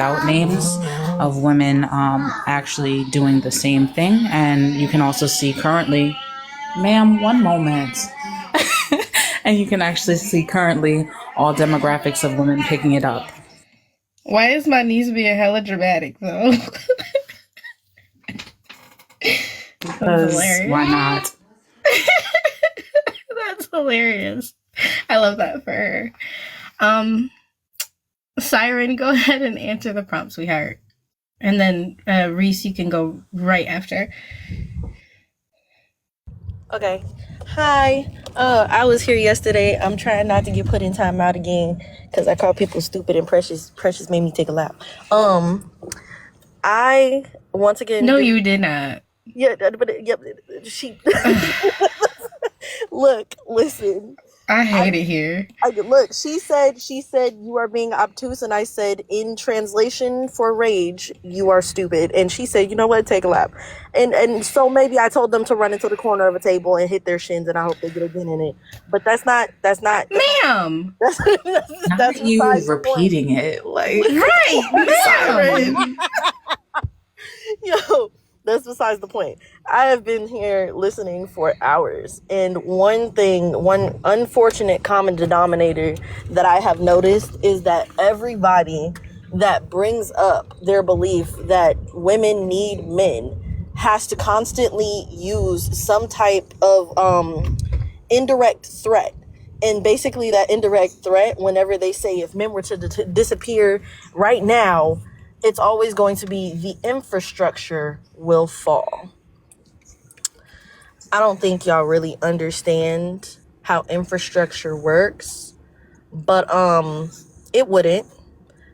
without names of women actually doing the same thing. And you can also see currently, ma'am, one moment. And you can actually see currently all demographics of women picking it up. Why is my niece being hella dramatic though? Because why not? That's hilarious. I love that for her. Siren, go ahead and answer the prompt, sweetheart. And then Reese, you can go right after. Okay. Hi. I was here yesterday. I'm trying not to get put in timeout again because I called people stupid and Precious made me take a lap. I once again. No, you did not. Yeah, but yep. She. Look, listen. I hate it here. Look, she said you are being obtuse, and I said in translation for rage, you are stupid. And she said, you know what, take a lap. And so maybe I told them to run into the corner of a table and hit their shins, and I hope they get a dent in it. But that's not. Ma'am. That's you repeating it, like right, ma'am. Yo. That's besides the point. I have been here listening for hours, and one unfortunate common denominator that I have noticed is that everybody that brings up their belief that women need men has to constantly use some type of indirect threat. And basically that indirect threat, whenever they say if men were to disappear right now, it's always going to be the infrastructure will fall. I don't think y'all really understand how infrastructure works, but it wouldn't.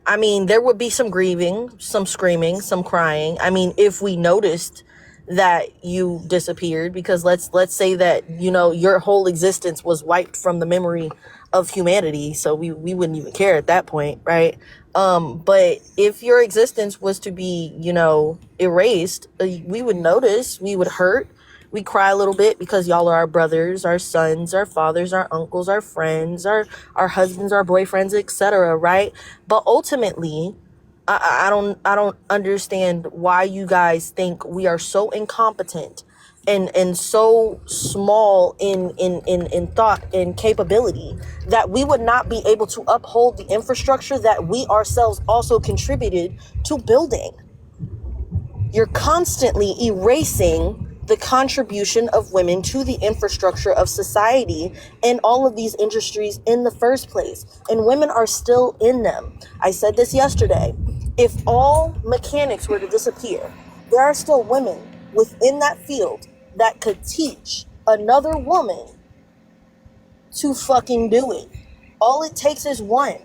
I mean, there would be some grieving, some screaming, some crying. I mean, if we noticed that you disappeared, because let's say that, you know, your whole existence was wiped from the memory of humanity, so we wouldn't even care at that point, right? But if your existence was to be, you know, erased, we would notice, we would hurt, we cry a little bit because y'all are our brothers, our sons, our fathers, our uncles, our friends, our husbands, our boyfriends, etc., right? But ultimately, I don't understand why you guys think we are so incompetent and so small in thought and capability that we would not be able to uphold the infrastructure that we ourselves also contributed to building. You're constantly erasing the contribution of women to the infrastructure of society and all of these industries in the first place. And women are still in them. I said this yesterday. If all mechanics were to disappear, there are still women within that field that could teach another woman to fucking do it. All it takes is one.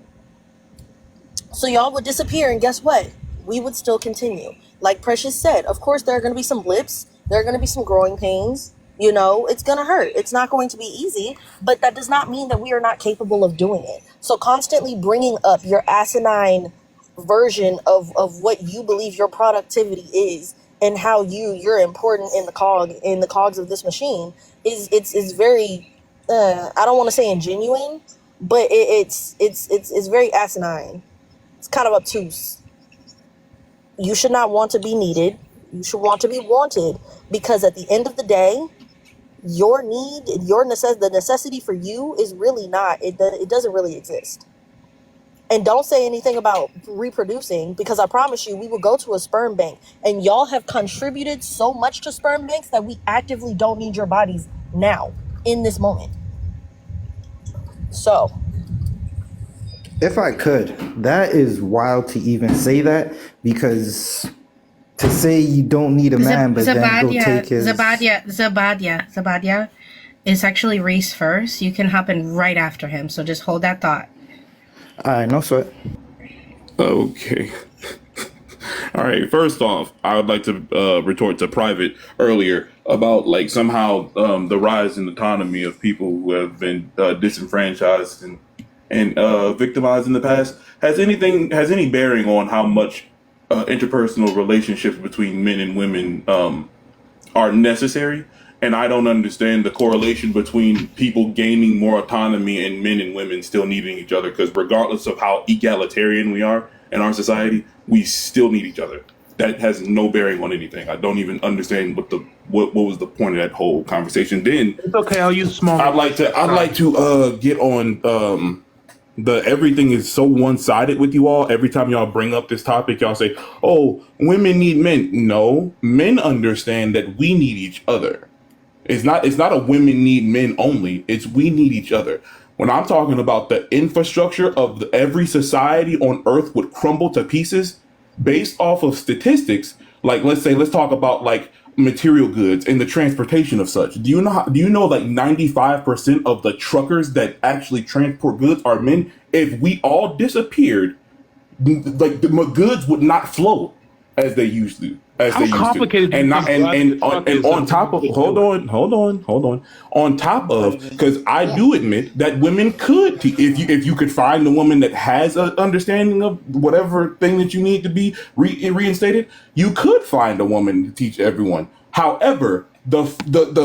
So y'all would disappear, and guess what? We would still continue. Like Precious said, of course there are going to be some blips. There are going to be some growing pains. You know, it's going to hurt. It's not going to be easy, but that does not mean that we are not capable of doing it. So constantly bringing up your asinine version of what you believe your productivity is and how you're important in the cogs of this machine is very I don't want to say ingenuine, but it's very asinine. It's kind of obtuse. You should not want to be needed. You should want to be wanted, because at the end of the day, your need, the necessity for you is really not, it doesn't really exist. And don't say anything about reproducing, because I promise you, we will go to a sperm bank, and y'all have contributed so much to sperm banks that we actively don't need your bodies now, in this moment. So, if I could, that is wild to even say that, because to say you don't need a man, but then go take his... Zabadia is actually Reese first. You can hop in right after him, so just hold that thought. All right, no sweat. Okay. All right. First off, I would like to retort to Private earlier about like somehow the rise in autonomy of people who have been disenfranchised and victimized in the past. Has any bearing on how much interpersonal relationships between men and women are necessary? And I don't understand the correlation between people gaining more autonomy and men and women still needing each other, because regardless of how egalitarian we are, in our society, we still need each other. That has no bearing on anything. I don't even understand what was the point of that whole conversation. Then It's okay. I'll use small. I'd like to get on the everything is so one-sided with you all. Every time y'all bring up this topic, y'all say, "Oh, women need men." No, men understand that we need each other. It's not a women need men only. It's we need each other. When I'm talking about the infrastructure of every society on earth would crumble to pieces based off of statistics, like let's talk about like material goods and the transportation of such. Do you know like 95% of the truckers that actually transport goods are men? If we all disappeared, like the goods would not flow as they used to. How complicated? And on top of hold on. On top of, because I do admit that women could if you could find a woman that has an understanding of whatever thing that you need to be reinstated, you could find a woman to teach everyone. However, the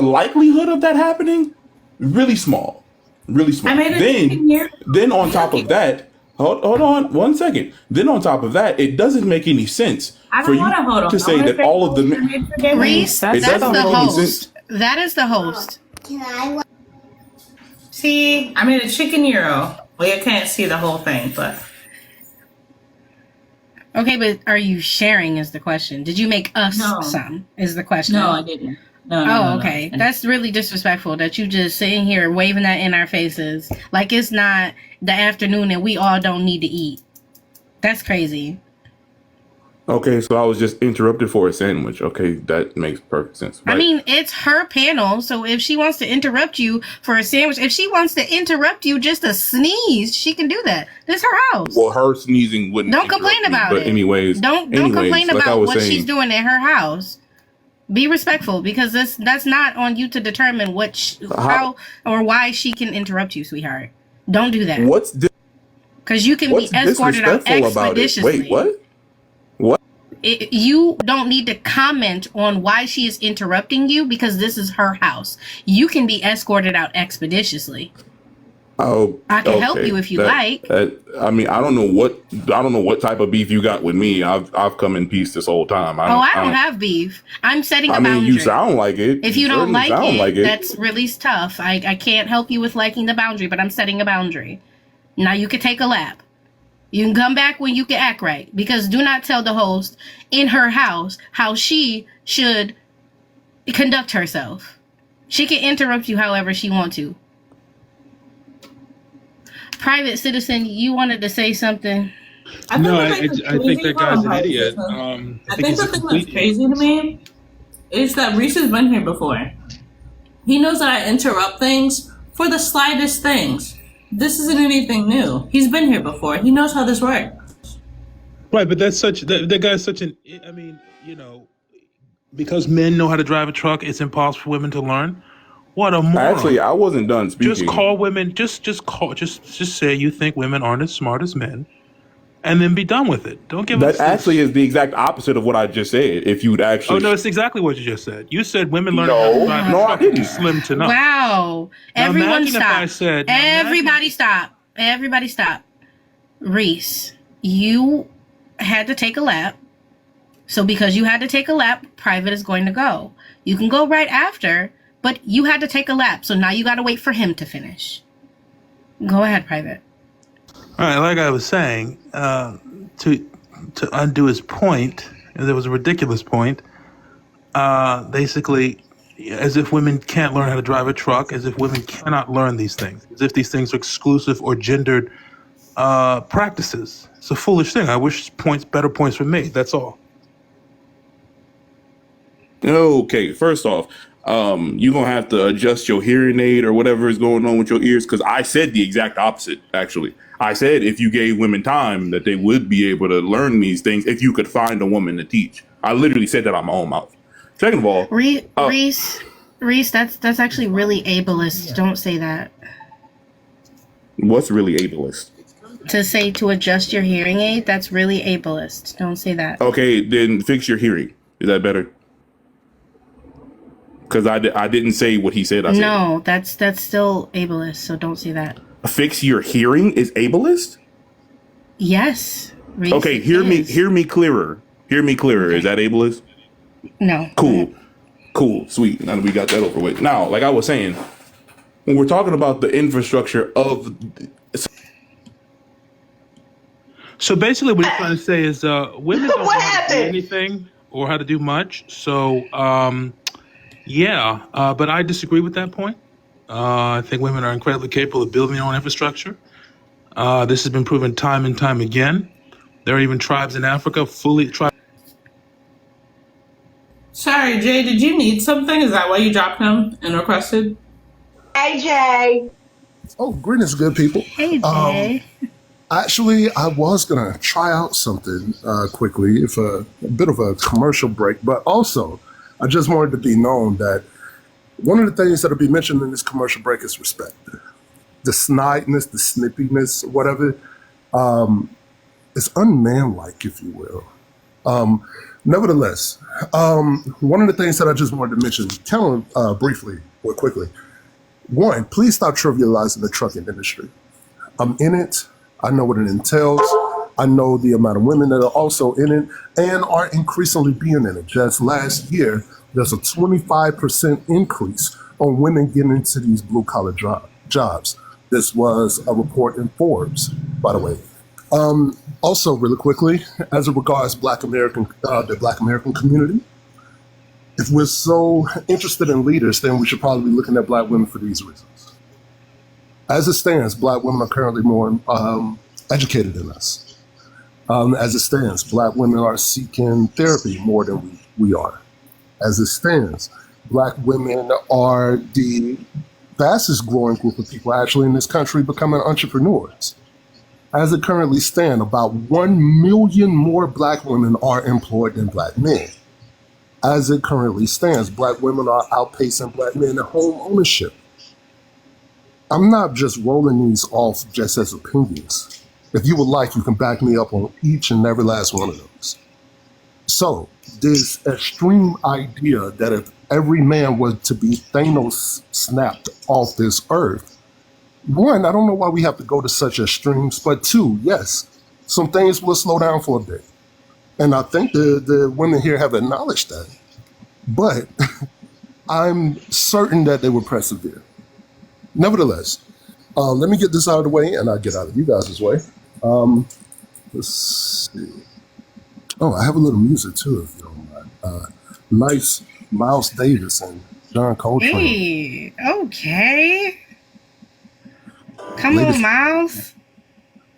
likelihood of that happening really small. Then on top of that, hold on 1 second. Then on top of that, it doesn't make any sense for you to say that all of the men. Reese, that's the host. That is the host. See, I made a chicken gyro. Well, you can't see the whole thing, but okay. But are you sharing? Is the question? Did you make us some? Is the question? no, I didn't. No, okay. That's really disrespectful that you just sitting here waving that in our faces like it's not the afternoon and we all don't need to eat. That's crazy. Okay, so I was just interrupted for a sandwich. Okay, that makes perfect sense. I mean, it's her panel, so if she wants to interrupt you for a sandwich, if she wants to interrupt you just to sneeze, she can do that. This is her house. Well, her sneezing wouldn't. Don't complain about it. But anyways, don't complain about what she's doing in her house. Be respectful, because that's not on you to determine how or why she can interrupt you, sweetheart. Don't do that. Because you can be escorted out expeditiously. Wait, what? You don't need to comment on why she is interrupting you, because this is her house. You can be escorted out expeditiously. Oh, I can help you if you like. I mean, I don't know what type of beef you got with me. I've come in peace this whole time. I don't have beef. I'm setting a boundary. I mean, you sound like it. If you don't like it, that's really tough. I can't help you with liking the boundary, but I'm setting a boundary. Now you can take a lap. You can come back when you can act right, because do not tell the host in her house how she should conduct herself. She can interrupt you however she wants to. Private citizen, you wanted to say something? I think that guy's an idiot. I think the thing that's crazy to me is that Reese has been here before. He knows that I interrupt things for the slightest things. This isn't anything new. He's been here before. He knows how this works. Right, but that guy's such an. I mean, because men know how to drive a truck, it's impossible for women to learn. What a moron! Actually, I wasn't done speaking. Just call women. Just say you think women aren't as smart as men, and then be done with it. Don't give us. That actually is the exact opposite of what I just said. If you'd actually. Oh no, it's exactly what you just said. You said women learn how to drive a truck. I didn't. Slim to none. Wow! Now Everyone stop! Everybody stop! Everybody stop! Reese, you had to take a lap. So because you had to take a lap, Private is going to go. You can go right after. But you had to take a lap, so now you got to wait for him to finish. Go ahead, Private. All right, like I was saying, to undo his point, there was a ridiculous point. Basically, as if women can't learn how to drive a truck, as if women cannot learn these things, as if these things are exclusive or gendered practices. It's a foolish thing. I wish better points were made. That's all. Okay, first off. You're going to have to adjust your hearing aid or whatever is going on with your ears, because I said the exact opposite, actually. I said if you gave women time that they would be able to learn these things if you could find a woman to teach. I literally said that out my own mouth. Second of all... Reese, that's actually really ableist. Don't say that. What's really ableist? To say to adjust your hearing aid, that's really ableist. Don't say that. Okay, then fix your hearing. Is that better? Because I didn't say what he said. I said. No, that's still ableist, so don't say that. Fix your hearing is ableist? Yes. Okay, hear me clearer. Hear me clearer. Okay. Is that ableist? No. Cool, sweet. Now that we got that over with. Now, like I was saying, when we're talking about the infrastructure of... So basically what he's trying to say is women don't know how to do anything or how to do much. So, but I disagree with that point. I think women are incredibly capable of building their own infrastructure. This has been proven time and time again. There are even tribes in Africa Sorry, Jay, did you need something? Is that why you dropped him and requested? Hey, Jay. Oh, greetings, good people. Hey, Jay. Actually, I was going to try out something quickly, if a bit of a commercial break, but also I just wanted to be known that one of the things that will be mentioned in this commercial break is respect. The snideness, the snippiness, whatever, it's unmanlike, if you will. Nevertheless, one of the things that I just wanted to mention, kind of briefly or quickly, one, please stop trivializing the trucking industry. I'm in it. I know what it entails. I know the amount of women that are also in it and are increasingly being in it. Just last year, there's a 25% increase on women getting into these blue-collar jobs. This was a report in Forbes, by the way. Also, really quickly, as it regards the Black American community, if we're so interested in leaders, then we should probably be looking at Black women for these reasons. As it stands, Black women are currently more educated than us. As it stands, Black women are seeking therapy more than we are. As it stands, Black women are the fastest growing group of people actually in this country becoming entrepreneurs. As it currently stands, about 1 million more Black women are employed than Black men. As it currently stands, Black women are outpacing Black men in home ownership. I'm not just rolling these off just as opinions. If you would like, you can back me up on each and every last one of those. So, this extreme idea that if every man was to be Thanos snapped off this earth, one, I don't know why we have to go to such extremes, but two, yes, some things will slow down for a bit. And I think the women here have acknowledged that. But I'm certain that they will persevere. Nevertheless, let me get this out of the way and I'll get out of you guys' way. Let's see. Oh, I have a little music too, if you don't mind. Nice Miles Davis and John Coltrane. Hey, okay. Come on, Miles.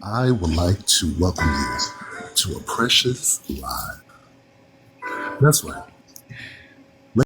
I would like to welcome you to a precious live. That's right.